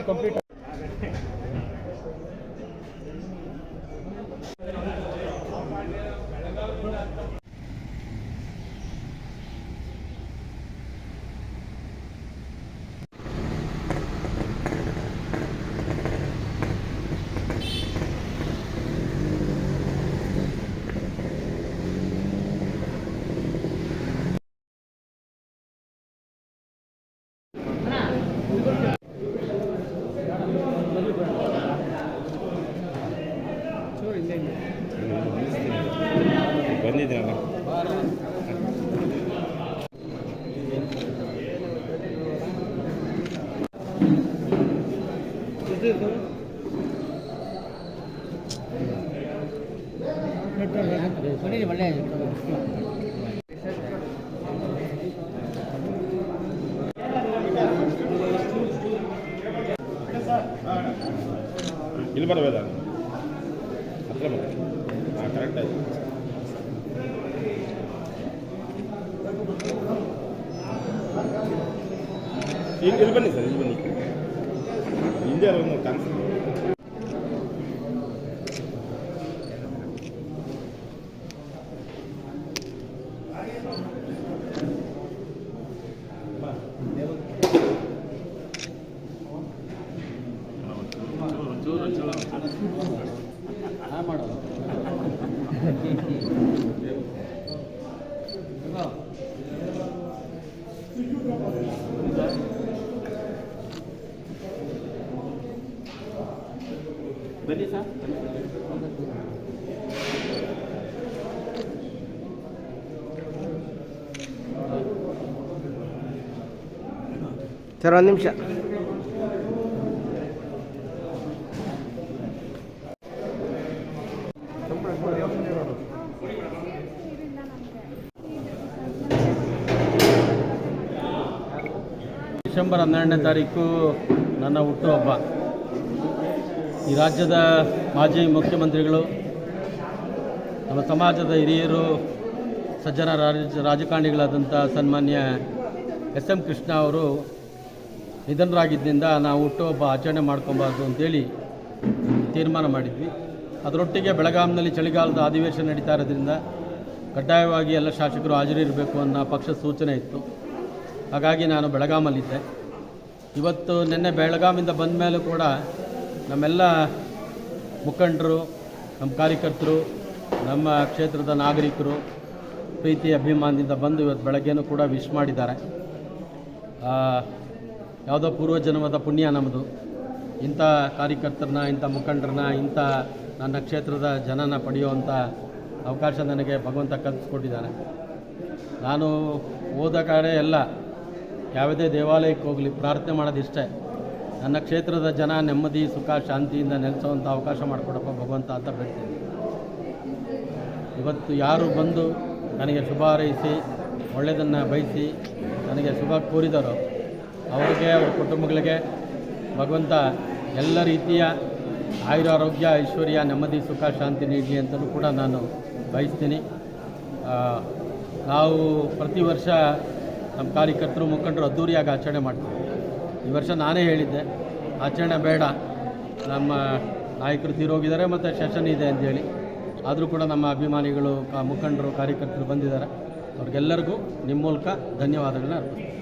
Complete. ಬಂದಿದ್ದೀನಲ್ಲ ಒಳ್ಳೆ ಇಲ್ಲಿ ಬರಬೇಡ ಹತ್ರ ಬರ. ಹಾಂ ಕರೆಕ್ಟ್ ಆಯ್ತು. ಇಲ್ಲಿ ಬನ್ನಿ ಸರ್, ಇಲ್ಲಿ ಬನ್ನಿ. ಹಿಂದೆ ಒಂದು ಕಾಣಿಸ್ತು. ಮಾಡೋದು ಬನ್ನಿ ಸರ್. ಸರ್ ಒಂದು ನಿಮಿಷ. ಡಿಸೆಂಬರ್ 12ನೇ ತಾರೀಕು ನನ್ನ ಹುಟ್ಟುಹಬ್ಬ. ಈ ರಾಜ್ಯದ ಮಾಜಿ ಮುಖ್ಯಮಂತ್ರಿಗಳು, ನಮ್ಮ ಸಮಾಜದ ಹಿರಿಯರು, ಸಜ್ಜನ ರಾಜಕಾರಣಿಗಳಾದಂಥ ಸನ್ಮಾನ್ಯ ಎಸ್.ಎಂ. ಕೃಷ್ಣ ಅವರು ನಿಧನರಾಗಿದ್ದರಿಂದ ನಾವು ಹುಟ್ಟುಹಬ್ಬ ಆಚರಣೆ ಮಾಡ್ಕೊಬಾರ್ದು ಅಂತೇಳಿ ತೀರ್ಮಾನ ಮಾಡಿದ್ವಿ. ಅದರೊಟ್ಟಿಗೆ ಬೆಳಗಾಂನಲ್ಲಿ ಚಳಿಗಾಲದ ಅಧಿವೇಶನ ನಡೀತಾ ಇರೋದ್ರಿಂದ ಕಡ್ಡಾಯವಾಗಿ ಎಲ್ಲ ಶಾಸಕರು ಹಾಜರಿರಬೇಕು ಅನ್ನೋ ಪಕ್ಷದ ಸೂಚನೆ ಇತ್ತು. ಹಾಗಾಗಿ ನಾನು ಬೆಳಗಾಮಲ್ಲಿದ್ದೆ. ಇವತ್ತು ನಿನ್ನೆ ಬೆಳಗಾಮಿಂದ ಬಂದ ಮೇಲೂ ಕೂಡ ನಮ್ಮೆಲ್ಲ ಮುಖಂಡರು, ನಮ್ಮ ಕಾರ್ಯಕರ್ತರು, ನಮ್ಮ ಕ್ಷೇತ್ರದ ನಾಗರಿಕರು ಪ್ರೀತಿ ಅಭಿಮಾನದಿಂದ ಬಂದು ಇವತ್ತು ಬೆಳಗ್ಗೆನೂ ಕೂಡ ವಿಶ್ ಮಾಡಿದ್ದಾರೆ. ಯಾವುದೋ ಪೂರ್ವಜನ್ಮದ ಪುಣ್ಯ ನಮ್ಮದು. ಇಂಥ ಕಾರ್ಯಕರ್ತರನ್ನ, ಇಂಥ ಮುಖಂಡರನ್ನ, ಇಂಥ ನನ್ನ ಕ್ಷೇತ್ರದ ಜನನ ಪಡೆಯುವಂಥ ಅವಕಾಶ ನನಗೆ ಭಗವಂತ ಕಲ್ಪಿಸ್ಕೊಟ್ಟಿದ್ದಾನೆ. ನಾನು ಹೋದ ಕಡೆ ಎಲ್ಲ ಯಾವುದೇ ದೇವಾಲಯಕ್ಕೆ ಹೋಗಲಿ ಪ್ರಾರ್ಥನೆ ಮಾಡೋದಿಷ್ಟೇ, ನನ್ನ ಕ್ಷೇತ್ರದ ಜನ ನೆಮ್ಮದಿ, ಸುಖ, ಶಾಂತಿಯಿಂದ ನೆಲೆಸುವಂಥ ಅವಕಾಶ ಮಾಡಿಕೊಡಪ್ಪ ಭಗವಂತ ಅಂತ ಬೇಡ್ತೀನಿ. ಇವತ್ತು ಯಾರು ಬಂದು ನನಗೆ ಶುಭ ಹಾರೈಸಿ ಒಳ್ಳೆಯದನ್ನು ಬಯಸಿ ನನಗೆ ಶುಭ ಕೋರಿದರೋ ಅವರಿಗೆ, ಅವರ ಕುಟುಂಬಗಳಿಗೆ ಭಗವಂತ ಎಲ್ಲ ರೀತಿಯ ಆಯುರಾರೋಗ್ಯ, ಐಶ್ವರ್ಯ, ನೆಮ್ಮದಿ, ಸುಖ, ಶಾಂತಿ ನೀಡಲಿ ಅಂತಲೂ ಕೂಡ ನಾನು ಬಯಸ್ತೀನಿ. ನಾವು ಪ್ರತಿ ವರ್ಷ ನಮ್ಮ ಕಾರ್ಯಕರ್ತರು, ಮುಖಂಡರು ಅದ್ದೂರಿಯಾಗಿ ಆಚರಣೆ ಮಾಡ್ತೀವಿ. ಈ ವರ್ಷ ನಾನೇ ಹೇಳಿದ್ದೆ ಆಚರಣೆ ಬೇಡ, ನಮ್ಮ ನಾಯಕರು ತೀರೋಗಿದ್ದಾರೆ ಮತ್ತು ಸೆಷನ್ ಇದೆ ಅಂತೇಳಿ. ಆದರೂ ಕೂಡ ನಮ್ಮ ಅಭಿಮಾನಿಗಳು, ಮುಖಂಡರು, ಕಾರ್ಯಕರ್ತರು ಬಂದಿದ್ದಾರೆ. ಅವ್ರಿಗೆಲ್ಲರಿಗೂ ನಿಮ್ಮ ಮೂಲಕ ಧನ್ಯವಾದಗಳನ್ನ ಅರ್ಪಿಸ್ತೀನಿ.